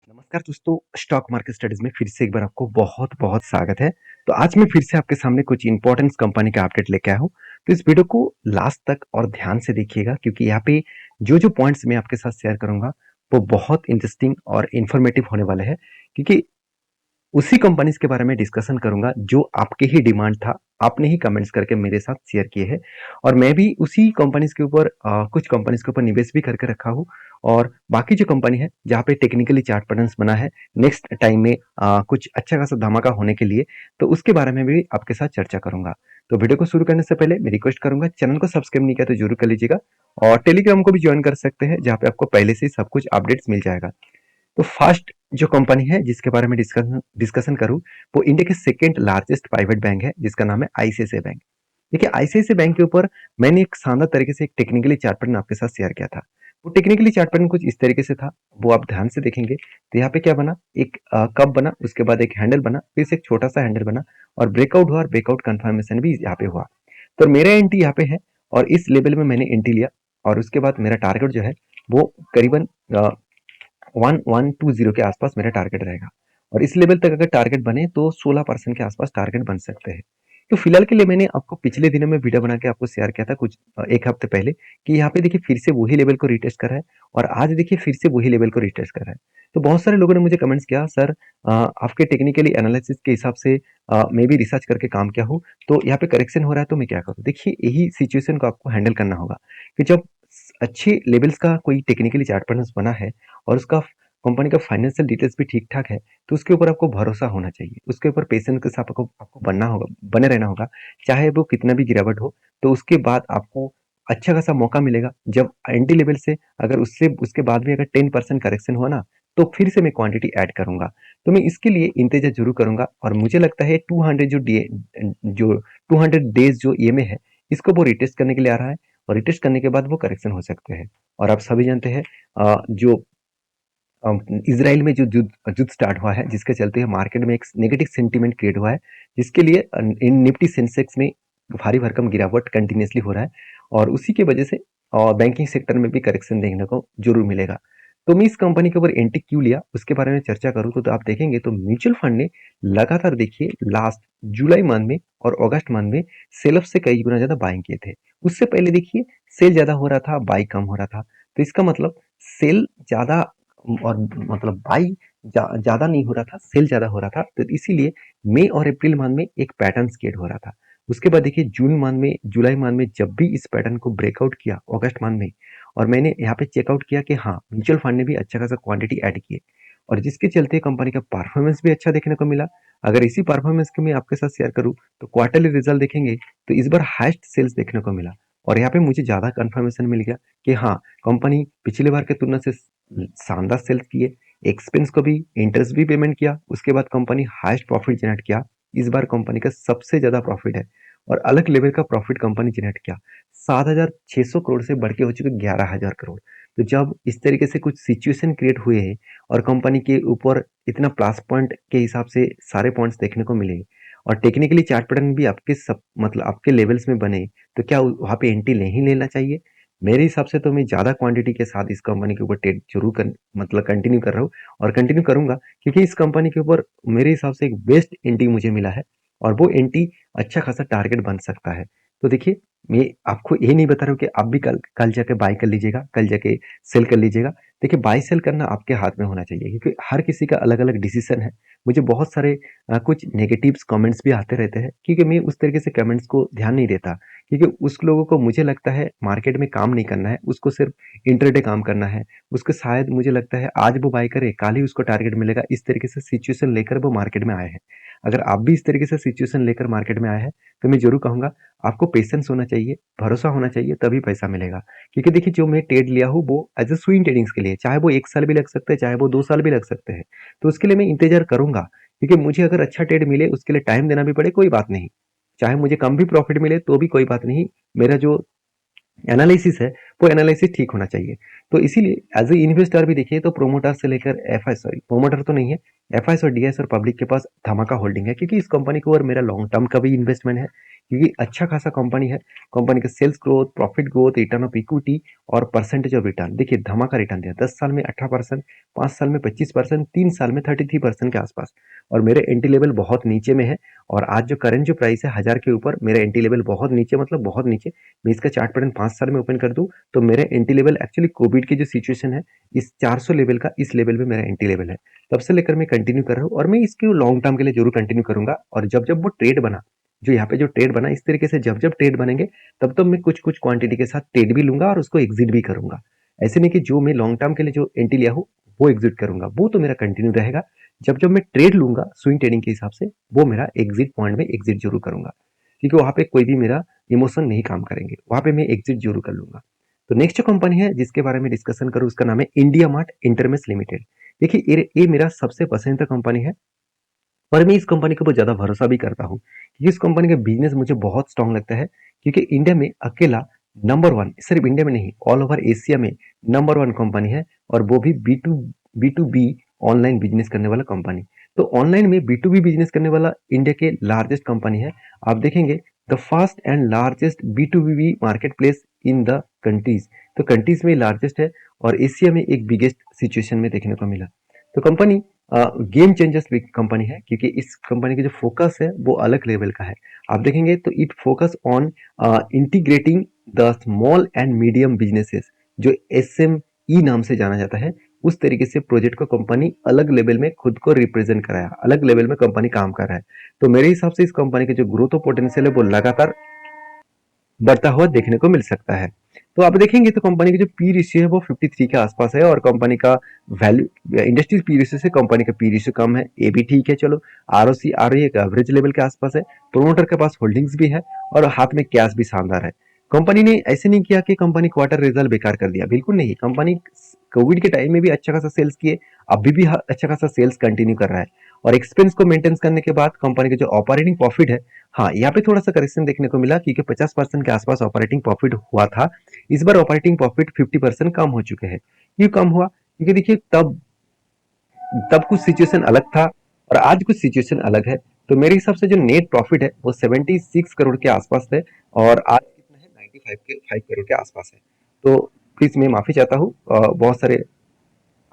नमस्कार दोस्तों, stock market studies में फिर से एक बार आपको बहुत-बहुत स्वागत है। तो आज मैं फिर से आपके सामने कुछ इंपॉर्टेंट कंपनी का अपडेट लेके आया हूँ। तो इस वीडियो को लास्ट तक और ध्यान से देखिएगा क्योंकि यहाँ पे जो-जो पॉइंट्स मैं आपके साथ शेयर करूँगा, वो बहुत इंटरेस्टिंग और इन्फॉर्मेटिव होने वाले हैं क्योंकि उसी कंपनीज के बारे में डिस्कशन करूंगा जो आपके ही डिमांड था, आपने ही कमेंट्स करके मेरे साथ शेयर किए हैं और मैं भी उसी कंपनीज के ऊपर कुछ कंपनीज के ऊपर निवेश भी करके रखा हूँ और बाकी जो कंपनी है जहाँ पे टेक्निकली चार्ट पैटर्न्स बना है नेक्स्ट टाइम में कुछ अच्छा खासा धमाका होने के लिए, तो उसके बारे में भी आपके साथ चर्चा करूंगा। तो वीडियो को शुरू करने से पहले मैं रिक्वेस्ट करूंगा, चैनल को सब्सक्राइब नहीं किया तो जरूर कर लीजिएगा और टेलीग्राम को भी ज्वाइन कर सकते हैं जहाँ पे आपको पहले से ही सब कुछ अपडेट्स मिल जाएगा। तो फर्स्ट जो कंपनी है जिसके बारे में डिस्कशन डिस्कशन करूं, वो इंडिया के सेकंड लार्जेस्ट प्राइवेट बैंक है जिसका नाम है आईसीआईसीआई बैंक। देखिए आईसीआईसीआई बैंक के ऊपर मैंने एक शानदार तरीके से एक टेक्निकली चार्ट पैटर्न आपके साथ शेयर किया था। वो टेक्निकली चार्ट पैटर्न कुछ इस तरीके से था, वो आप ध्यान से देखेंगे तो यहाँ पे क्या बना, एक कप बना, उसके बाद एक हैंडल बना, फिर से एक छोटा सा हैंडल बना और ब्रेकआउट हुआ और ब्रेकआउट कंफर्मेशन भी यहाँ पे हुआ। तो मेरा एंट्री यहाँ पे है और इस लेवल में मैंने एंट्री लिया और उसके बाद मेरा टारगेट जो है वो करीबन 1120 के आसपास मेरा टारगेट रहेगा और इस लेवल तक अगर टारगेट बने तो 16% के आसपास टारगेट बन सकते हैं। तो फिलहाल के लिए मैंने आपको पिछले दिनों में वीडियो बना के आपको शेयर किया था कुछ एक हफ्ते पहले कि यहाँ पे देखिए फिर से वही लेवल को रिटेस्ट कर रहा है और आज देखिए फिर से वही लेवल को रिटेस्ट कर रहा है। तो बहुत सारे लोगों ने मुझे कमेंट्स किया, सर आपके टेक्निकली एनालिसिस के हिसाब से मैं भी रिसर्च करके काम किया हूँ, तो यहाँ पे करेक्शन हो रहा है तो मैं क्या करूँ। देखिए यही सिचुएशन को आपको हैंडल करना होगा कि जब अच्छे लेवल्स का कोई टेक्निकली चार्ट पैटर्न बना है और उसका कंपनी का फाइनेंशियल डिटेल्स भी ठीक ठाक है, तो उसके ऊपर आपको भरोसा होना चाहिए, उसके ऊपर पेशेंस के साथ आपको आपको बनना होगा, बने रहना होगा, चाहे वो कितना भी गिरावट हो। तो उसके बाद आपको अच्छा खासा मौका मिलेगा जब एंटी लेवल से अगर उससे उसके बाद भी अगर 10% करेक्शन हुआ ना, तो फिर से मैं क्वांटिटी ऐड करूंगा। तो मैं इसके लिए इंतजार जरूर करूंगा और मुझे लगता है 200 जो 200 डेज जो ईएमए है, इसको वो रिटेस्ट करने के लिए आ रहा है और रिटेस्ट करने के बाद वो करेक्शन हो सकते हैं। और आप सभी जानते हैं जो इसराइल में जो युद्ध स्टार्ट हुआ है जिसके चलते मार्केट में एक नेगेटिव सेंटीमेंट क्रिएट हुआ है, जिसके लिए इन निफ्टी सेंसेक्स में भारी भरकम गिरावट कंटिन्यूसली हो रहा है और उसी की वजह से बैंकिंग सेक्टर में भी करेक्शन देखने को जरूर मिलेगा। तो मैं इस कंपनी के ऊपर एंट्री क्यों लिया उसके बारे में चर्चा करूँ तो आप देखेंगे तो म्यूचुअल फंड ने लगातार देखिए लास्ट जुलाई मंथ में और अगस्त मंथ में सेल ऑफ से कई गुना ज्यादा बाइंग किए थे। उससे पहले देखिए सेल ज्यादा हो रहा था, बाई कम हो रहा था। तो इसका मतलब सेल ज्यादा और मतलब बाई ज्यादा नहीं हो रहा था, सेल ज्यादा हो रहा था। तो इसीलिए मई और अप्रैल मंथ में एक पैटर्न क्रिएट हो रहा था। उसके बाद देखिए जून मंथ में, जुलाई मंथ में जब भी इस पैटर्न को ब्रेकआउट किया अगस्त मंथ में, और मैंने यहाँ पे चेकआउट किया कि हाँ म्यूचुअल फंड ने भी अच्छा खासा क्वांटिटी ऐड किए और जिसके चलते कंपनी का परफॉर्मेंस भी अच्छा देखने को मिला। अगर इसी परफॉर्मेंस के मैं आपके साथ शेयर करूँ तो क्वार्टरली रिजल्ट देखेंगे तो इस बार हाईएस्ट सेल्स देखने को मिला और यहाँ पे मुझे ज्यादा कंफर्मेशन मिल गया कि हाँ कंपनी पिछले बार के तुलना से शानदार सेल्स किए, एक्सपेंस को भी इंटरेस्ट भी पेमेंट किया, उसके बाद कंपनी हाईएस्ट प्रॉफिट जनरेट किया। इस बार कंपनी का सबसे ज्यादा प्रॉफिट है और अलग लेवल का प्रॉफिट कंपनी जनरेट किया। 7,600 करोड़ से बढ़ के हो चुके 11,000 करोड़। तो जब इस तरीके से कुछ सिचुएशन क्रिएट हुए हैं और कंपनी के ऊपर इतना प्लस पॉइंट के हिसाब से सारे पॉइंट्स देखने को मिले और टेक्निकली चार्ट पैटर्न भी आपके सब मतलब आपके लेवल्स में बने, तो क्या वहां पे एंट्री नहीं लेना चाहिए? मेरे हिसाब से तो मैं ज्यादा क्वांटिटी के साथ इस कंपनी के ऊपर ट्रेड जरूर मतलब कंटिन्यू कर रहा हूँ और कंटिन्यू करूंगा क्योंकि इस कंपनी के ऊपर मेरे हिसाब से एक बेस्ट एंट्री मुझे मिला है और वो एंट्री अच्छा खासा टारगेट बन सकता है। तो देखिए मैं आपको ये नहीं बता रहा हूँ कि आप भी कल कल जाके बाय कर लीजिएगा, कल जाके सेल कर लीजिएगा। देखिए बाय सेल करना आपके हाथ में होना चाहिए क्योंकि हर किसी का अलग अलग डिसीजन है। मुझे बहुत सारे कुछ नेगेटिव्स कमेंट्स भी आते रहते हैं क्योंकि मैं उस तरीके से कमेंट्स को ध्यान नहीं देता क्योंकि उस लोगों को मुझे लगता है मार्केट में काम नहीं करना है, उसको सिर्फ इंटरडे काम करना है। उसको शायद मुझे लगता है आज वो बाय करे कल ही उसको टारगेट मिलेगा, इस तरीके से सिचुएशन लेकर वो मार्केट में आए हैं। अगर आप भी इस तरीके से सिचुएशन लेकर मार्केट में आए हैं तो मैं जरूर कहूंगा आपको पेशेंस होना चाहिए, भरोसा होना चाहिए, तभी पैसा मिलेगा। क्योंकि देखिए जो मैं ट्रेड लिया हूँ वो एज ए स्विंग ट्रेडिंग्स के लिए, चाहे वो 1 साल भी लग सकते हैं, चाहे वो 2 साल भी लग सकते हैं। तो उसके लिए मैं इंतजार करूंगा क्योंकि मुझे अगर अच्छा ट्रेड मिले उसके लिए टाइम देना भी पड़े कोई बात नहीं, चाहे मुझे कम भी प्रॉफिट मिले तो भी कोई बात नहीं। मेरा जो एनालिसिस है वो एनालिसिस ठीक होना चाहिए। तो इसीलिए एज ए इन्वेस्टर भी देखिए तो प्रोमोटर से लेकर एफआई, सॉरी प्रोमोटर तो नहीं है, एफआई और डीएस और पब्लिक के पास धमाका होल्डिंग है, क्योंकि इस कंपनी को और मेरा लॉन्ग टर्म का भी इन्वेस्टमेंट है, क्योंकि अच्छा खासा कंपनी है। कंपनी का sales growth, profit growth, return of equity और परसेंटेज ऑफ रिटर्न, देखिए धमाका रिटर्न दिया, 10 साल में 18%, 5 साल में 25%, 3 साल में 33% के आसपास। और मेरे एंट्री लेवल बहुत नीचे में है, और आज जो करंट जो प्राइस है 1000 के ऊपर, मेरा एंट्री लेवल बहुत नीचे, मतलब बहुत नीचे। मैं इसका चार्ट पैटर्न 5 साल में ओपन कर दूं तो मेरे एंट्री लेवल एक्चुअली कोविड की जो सिचुएशन है, इस 400 लेवल का, इस लेवल में मेरा एंट्री लेवल है। तब से लेकर मैं कंटिन्यू कर रहा हूँ, और मैं इसके लॉन्ग टर्म के लिए जरूर कंटिन्यू करूंगा। और जब जब वो ट्रेड बना, जो यहाँ पे जो ट्रेड बना, इस तरीके से जब जब ट्रेड बनेंगे तब तब मैं कुछ कुछ क्वांटिटी के साथ ट्रेड भी लूंगा और उसको एग्जिट भी करूंगा। ऐसे नहीं कि जो मैं लॉन्ग टर्म के लिए जो एंट्री लिया हूँ वो एग्जिट करूंगा, वो तो मेरा कंटिन्यू रहेगा। जब जब मैं ट्रेड लूंगा स्विंग ट्रेडिंग के हिसाब से, वो मेरा एग्जिट पॉइंट में एग्जिट जरूर करूंगा, क्योंकि वहां पे कोई भी मेरा इमोशन नहीं काम करेंगे, वहां पे मैं एग्जिट जरूर कर लूंगा। तो नेक्स्ट जो कंपनी है जिसके बारे में डिस्कशन करूँ, उसका नाम है इंडिया मार्ट इंटरमेश लिमिटेड। देखिए ये मेरा सबसे पसंदीदा कंपनी है, और मैं इस कंपनी के ऊपर ज़्यादा भरोसा भी करता हूँ, क्योंकि इस कंपनी का बिजनेस मुझे बहुत स्ट्रांग लगता है। क्योंकि इंडिया में अकेला नंबर वन, सिर्फ इंडिया में नहीं ऑल ओवर एशिया में नंबर वन कंपनी है, और वो भी B to B online business करने वाला कंपनी। तो ऑनलाइन में बी टू बी बिजनेस करने वाला इंडिया के लार्जेस्ट कंपनी है। आप देखेंगे the first and largest B to B market place in the countries, तो कंट्रीज में लार्जेस्ट है, और एशिया में एक बिगेस्ट सिचुएशन में देखने को मिला। तो कंपनी गेम चेंजर्स कंपनी है, क्योंकि इस कंपनी का जो फोकस है वो अलग लेवल का है। आप देखेंगे तो it focus on integrating the small and medium businesses, जो एसएमई नाम से जाना जाता है। उस तरीके से प्रोजेक्ट को कंपनी अलग लेवल में खुद को रिप्रेजेंट कराया, अलग लेवल में कंपनी काम कर रहा है। तो मेरे हिसाब से इस कंपनी का जो ग्रोथ और पोटेंशियल है वो लगातार बढ़ता हुआ देखने को मिल सकता है। तो आप देखेंगे तो कंपनी की जो पी रेशियो है वो 53 के आसपास है, और कंपनी का वैल्यू इंडस्ट्री पी रेशियो से कंपनी का पी रेशियो कम है, ये भी ठीक है। चलो आरओसी आरओई एक एवरेज लेवल के आसपास है, प्रोमोटर के पास होल्डिंग्स भी है, और हाथ में कैश भी शानदार है। कंपनी ने ऐसे नहीं किया कि कंपनी क्वार्टर रिजल्ट बेकार कर दिया, बिल्कुल नहीं। कंपनी कोविड के टाइम में भी अच्छा खासा सेल्स किए, अभी भी अच्छा खासा सेल्स कंटिन्यू कर रहा है। और एक्सपेंस को मेंटेन करने के बाद कंपनी का जो ऑपरेटिंग प्रॉफिट है, हाँ यहाँ पे थोड़ा सा करेक्शन देखने को मिला, क्योंकि 50% के आसपास ऑपरेटिंग प्रॉफिट हुआ था। इस बार ऑपरेटिंग प्रॉफिट 50% कम हो चुके हैं। क्यों कम हुआ? क्योंकि देखिए तब तब कुछ सिचुएशन अलग था, और आज कुछ सिचुएशन अलग है। तो मेरे हिसाब से जो नेट प्रॉफिट है वो 76 करोड़ के आसपास है, और आज कितना है 95 करोड़ के आसपास है। तो प्लीज मैं माफी चाहता हूँ, बहुत सारे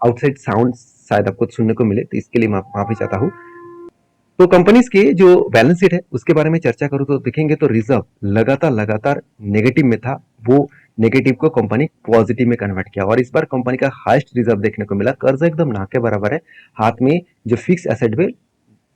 आउटसाइड साउंड शायद आपको सुनने को मिले, तो इसके लिए माफी चाहता हूँ। तो कंपनीज के जो बैलेंस शीट है उसके बारे में चर्चा करूं तो देखेंगे तो रिजर्व लगातार लगातार नेगेटिव में था, वो नेगेटिव को कंपनी पॉजिटिव में कन्वर्ट किया, और इस बार कंपनी का हाईएस्ट रिजर्व देखने को मिला। कर्ज एकदम ना के बराबर है, हाथ में जो फिक्स एसेट में,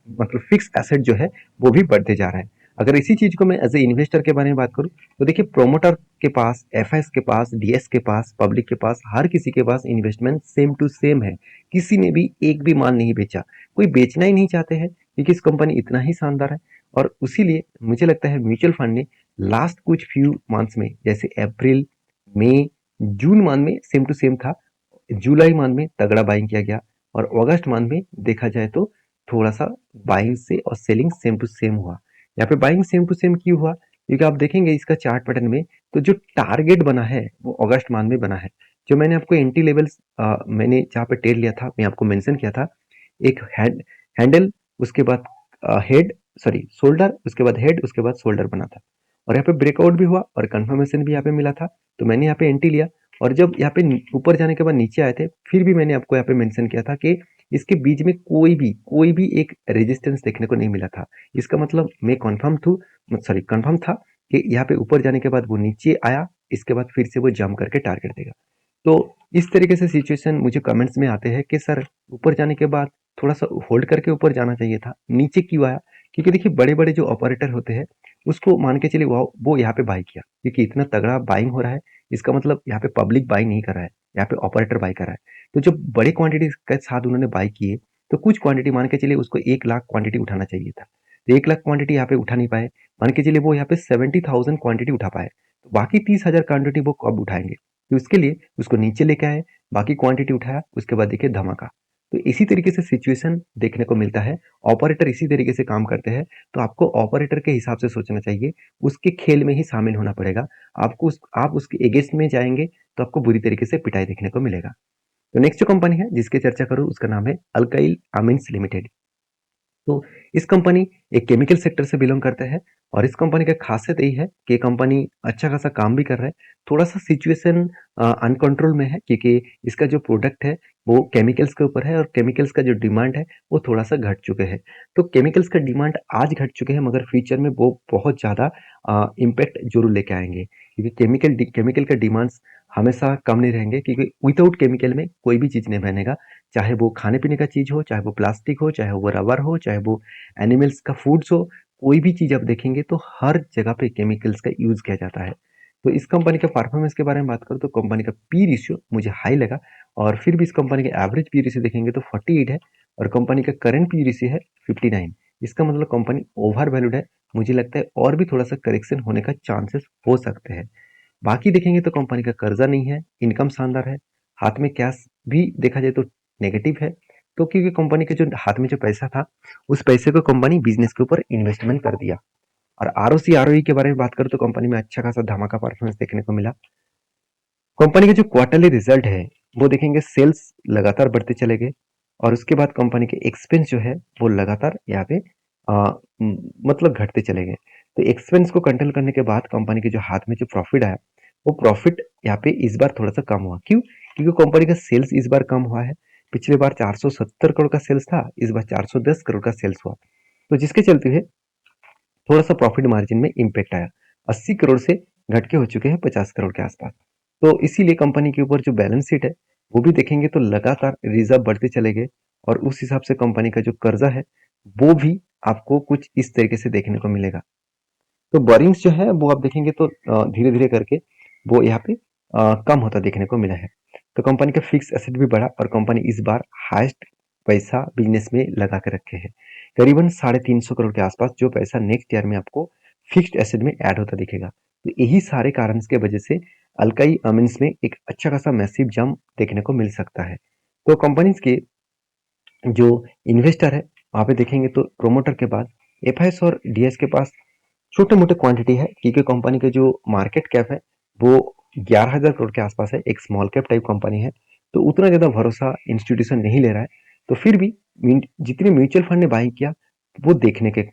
मतलब फिक्स एसेट जो है वो भी बढ़ते जा रहा है। अगर इसी चीज को मैं एज ए इन्वेस्टर के बारे में बात करूं तो देखिए प्रोमोटर के पास, एफएस के पास, डीएस के पास, पब्लिक के पास, हर किसी के पास इन्वेस्टमेंट सेम टू सेम है। किसी ने भी एक भी माल नहीं बेचा, कोई बेचना ही नहीं चाहते हैं, क्योंकि इस कंपनी इतना ही शानदार है। और उसीलिए मुझे लगता है म्यूचुअल फंड ने लास्ट कुछ फ्यू मंथ्स में, जैसे अप्रैल, मई, जून मंथ में सेम टू सेम था, जुलाई मंथ में तगड़ा बाइंग किया गया, और अगस्त मंथ में देखा जाए तो थोड़ा सा बाइंग से और सेलिंग सेम टू सेम हुआ। यहाँ पे बाइंग सेम टू सेम क्यों हुआ? क्योंकि आप देखेंगे इसका चार्ट पैटर्न में, तो जो टारगेट बना है वो अगस्त मंथ में बना है। जो मैंने आपको एंट्री लेवल्स, मैंने जहाँ पे ट्रेड लिया था, मैं आपको मेंशन किया था, एक हैंडल, उसके बाद हेड, सॉरी शोल्डर, उसके बाद हेड, उसके बाद शोल्डर बना था, और यहाँ पे ब्रेकआउट भी हुआ और कंफर्मेशन भी यहाँ पे मिला था। तो मैंने यहाँ पे एंट्री लिया, और जब यहाँ पे ऊपर जाने के बाद नीचे आए थे, फिर भी मैंने आपको यहाँ पे मेंशन किया था कि इसके बीच में कोई भी एक रेजिस्टेंस देखने को नहीं मिला था। इसका मतलब मैं कंफर्म था कि यहाँ पे ऊपर जाने के बाद वो नीचे आया, इसके बाद फिर से वो जंप करके टारगेट देगा। तो इस तरीके से सिचुएशन मुझे कमेंट्स में आते हैं कि सर ऊपर जाने के बाद थोड़ा सा होल्ड करके ऊपर जाना चाहिए था, नीचे क्यों आया? क्योंकि देखिए बड़े बड़े जो ऑपरेटर होते हैं उसको मान के चलिए वो यहाँ पे बाई किया, क्योंकि इतना तगड़ा बाइंग हो रहा है, इसका मतलब यहाँ पे पब्लिक बाई नहीं कर रहा है, यहाँ पे ऑपरेटर बाई कर रहा है। तो जब बड़े क्वांटिटी के साथ उन्होंने बाई किए, तो कुछ क्वांटिटी मान के चलिए उसको 1 लाख क्वांटिटी उठाना चाहिए था, तो 1 लाख क्वांटिटी यहाँ पे उठा नहीं पाए। मान के चलिए वो यहाँ पे 70,000 क्वांटिटी उठा पाए, तो बाकी 30,000 क्वांटिटी वो कब उठाएंगे? तो उसके लिए उसको नीचे लेके आए, बाकी क्वांटिटी उठाया, उसके बाद देखिए धमाका। तो इसी तरीके से सिचुएशन देखने को मिलता है, ऑपरेटर इसी तरीके से काम करते हैं, तो आपको ऑपरेटर के हिसाब से सोचना चाहिए, उसके खेल में ही शामिल होना पड़ेगा। आप उसके अगेंस्ट में जाएँगे, तो आपको बुरी तरीके से पिटाई देखने को मिलेगा। तो नेक्स्ट जो कंपनी है जिसकी चर्चा करूँ उसका नाम है अल्काइल अमीन्स लिमिटेड। तो इस कंपनी एक केमिकल सेक्टर से बिलोंग करते हैं और इस कंपनी का खासियत यही है कि कंपनी अच्छा खासा काम भी कर रहा है। थोड़ा सा सिचुएशन अनकंट्रोल में है क्योंकि इसका जो प्रोडक्ट है वो केमिकल्स के ऊपर है और केमिकल्स का जो डिमांड है वो थोड़ा सा घट चुके हैं। तो केमिकल्स का डिमांड आज घट चुके हैं मगर फ्यूचर में वो बहुत ज़्यादा इम्पैक्ट जरूर लेके आएंगे क्योंकि केमिकल का डिमांड्स हमेशा कम नहीं रहेंगे क्योंकि विदाउट केमिकल में कोई भी चीज़ नहीं बनेगा। चाहे वो खाने-पीने का चीज़ हो, चाहे वो प्लास्टिक हो, चाहे वो रबर हो, चाहे वो एनिमल्स का फूड्स हो, कोई भी चीज़ आप देखेंगे तो हर जगह पे केमिकल्स का यूज़ किया जाता है। तो इस कंपनी का परफॉर्मेंस के बारे में बात करूँ तो कंपनी का पी रेशियो मुझे हाई लगा और फिर भी इस कंपनी के एवरेज पी रेशियो देखेंगे तो 48 है और कंपनी का करंट पी रेशियो है 59। इसका मतलब कंपनी ओवर वैल्यूड है। मुझे लगता है और भी थोड़ा-सा करेक्शन होने का चांसेस हो सकते हैं। बाकी देखेंगे तो कंपनी का कर्जा नहीं है, इनकम शानदार है, हाथ में कैश भी देखा जाए तो नेगेटिव है। तो क्योंकि कंपनी के जो हाथ में जो पैसा था, उस पैसे को कंपनी बिजनेस के ऊपर इन्वेस्टमेंट कर दिया। और आरओसी आरओई के बारे में बात करूँ तो कंपनी में अच्छा खासा धमाका परफॉर्मेंस देखने को मिला। कंपनी के जो क्वार्टरली रिजल्ट है वो देखेंगे सेल्स लगातार बढ़ते चले गए और उसके बाद कंपनी के एक्सपेंस जो है वो लगातार यहाँ पे मतलब घटते चले गए। तो एक्सपेंस को कंट्रोल करने के बाद कंपनी के जो हाथ में जो प्रॉफिट आया वो प्रॉफिट यहाँ पे इस बार थोड़ा सा कम हुआ। क्यों? क्योंकि कंपनी का सेल्स इस बार कम हुआ है। पिछले बार 470 करोड़ का सेल्स था, इस बार 410 करोड़ का सेल्स हुआ। तो जिसके चलते हुए थोड़ा सा प्रॉफिट मार्जिन में इम्पैक्ट आया। 80 करोड़ से घट के हो चुके हैं 50 करोड़ के आसपास। तो इसीलिए कंपनी के ऊपर जो बैलेंस शीट है वो भी देखेंगे तो लगातार रिजर्व बढ़ते चले गए और उस हिसाब से कंपनी का जो कर्जा है वो भी आपको कुछ इस तरीके से देखने को मिलेगा। तो बोरिंग्स जो है वो आप देखेंगे तो धीरे धीरे करके वो यहाँ पे कम होता देखने को मिला है। तो कंपनी का फिक्स एसेट भी बढ़ा और कंपनी इस बार हाईएस्ट पैसा बिजनेस में लगा के रखे हैं, करीबन 350 करोड़ के आसपास जो पैसा नेक्स्ट ईयर में आपको फिक्स्ड एसेट में ऐड होता दिखेगा। तो यही सारे कारण के वजह से अल्काई अमीन्स में एक अच्छा खासा मैसिव जंप देखने को मिल सकता है। तो कंपनीज के जो इन्वेस्टर है वहाँ पे देखेंगे तो प्रोमोटर के बाद एफआईएस और डीएस के पास छोटे मोटे क्वांटिटी है क्योंकि कंपनी का जो मार्केट कैप है वो 11,000 करोड़ के आसपास है, एक स्मॉल कैप टाइप कंपनी है। तो उतना ज़्यादा भरोसा इंस्टीट्यूशन नहीं ले रहा है। तो फिर भी जितने म्यूचुअल फंड ने बाइंग किया वो देखने के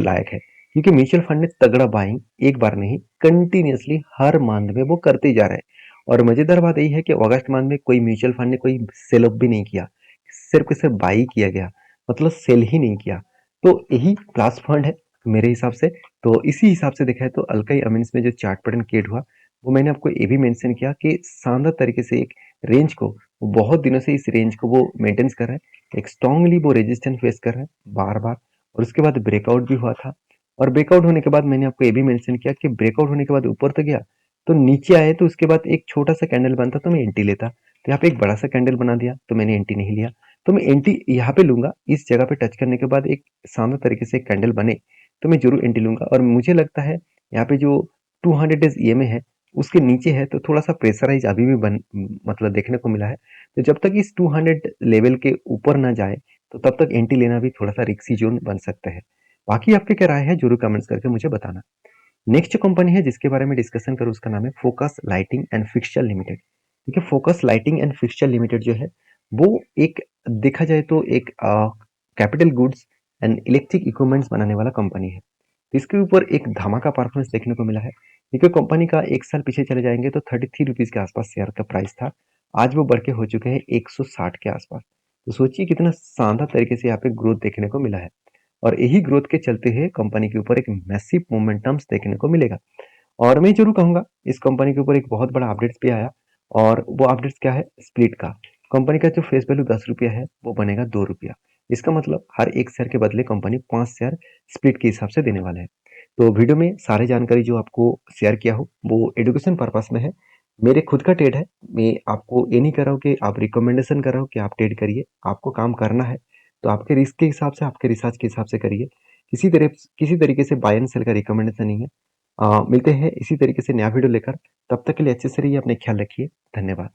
लायक है क्योंकि म्यूचुअल फंड ने तगड़ा बाइंग एक बार नहीं कंटिन्यूसली हर मंथ में वो करते ही जा रहे हैं। और मजेदार बात यही है कि अगस्त मंथ में कोई म्यूचुअल फंड ने कोई सेल ऑफ भी नहीं किया, सिर्फ के सिर्फ बाई किया गया, मतलब सेल ही नहीं किया। तो यही क्लास फंड है मेरे हिसाब से। तो इसी हिसाब से देखा है तो अल्काई अमीन्स में जो चार्ट पैटर्न क्रिएट हुआ वो मैंने आपको ये भी मेंशन किया कि शानदार तरीके से एक रेंज को वो बहुत दिनों से इस रेंज को वो मेंटेन कर रहा है, एक स्ट्रांगली वो रेजिस्टेंस फेस कर रहा है बार बार और उसके बाद ब्रेकआउट भी हुआ था। और ब्रेकआउट होने के बाद मैंने आपको ये भी मेंशन किया कि ब्रेकआउट होने के बाद ऊपर तो गया तो नीचे आए तो उसके बाद एक छोटा सा कैंडल बनता तो मैं एंटी लेता। तो यहाँ पे एक बड़ा सा कैंडल बना दिया तो मैंने एंटी नहीं लिया। तो मैं एंटी यहाँ पे लूंगा, इस जगह पे टच करने के बाद एक शानदार तरीके से एक कैंडल बने तो मैं जरूर एंटी लूंगा। और मुझे लगता है यहाँ पे जो 200 डेज ईएमए है उसके नीचे है तो थोड़ा सा प्रेशराइज अभी भी मतलब देखने को मिला है। तो जब तक इस 200 लेवल के ऊपर ना जाए तो तब तक एंटी लेना भी थोड़ा सा रिक्सी जोन बन सकता है। बाकी आपकी क्या राय है जरूर कमेंट्स करके मुझे बताना। नेक्स्ट कंपनी है जिसके बारे में डिस्कशन करूँ उसका नाम है focus lighting and fixture limited. ठीक है, focus lighting and fixture limited जो है वो एक देखा जाए तो एक capital goods and electric equipments बनाने वाला कंपनी है। तो इसके ऊपर एक धमाका परफॉर्मेंस देखने को मिला है क्योंकि कंपनी का एक साल पीछे चले जाएंगे तो 33 रुपीज के आसपास शेयर का प्राइस था। आज वो बढ़ के हो चुके हैं 160 के आसपास। तो सोचिए कितना शानदार तरीके से यहाँ पे ग्रोथ देखने को मिला है और यही ग्रोथ के चलते हुए कंपनी के ऊपर एक मैसिव मोमेंटम्स देखने को मिलेगा। और मैं जरूर कहूंगा इस कंपनी के ऊपर एक बहुत बड़ा अपडेट्स भी आया और वो अपडेट्स क्या है, स्प्लिट का। कंपनी का जो फेस वैल्यू 10 रुपया है वो बनेगा 2 रुपया। इसका मतलब हर एक शेयर के बदले कंपनी 5 शेयर स्प्लिट के हिसाब से देने वाला है। तो वीडियो में सारी जानकारी जो आपको शेयर किया हो वो एडुकेशन पर्पस में है, मेरे खुद का ट्रेड है। मैं आपको ये नहीं कर रहा हूँ कि आप रिकमेंडेशन कर रहा हूँ कि आप ट्रेड करिए, आपको काम करना है तो आपके रिस्क के हिसाब से आपके रिसर्च के हिसाब से करिए। किसी तरीके से बाय एंड सेल का रिकमेंडेशन नहीं है। मिलते हैं इसी तरीके से नया वीडियो लेकर, तब तक के लिए अच्छे से रहिए, अपने ख्याल रखिए। धन्यवाद।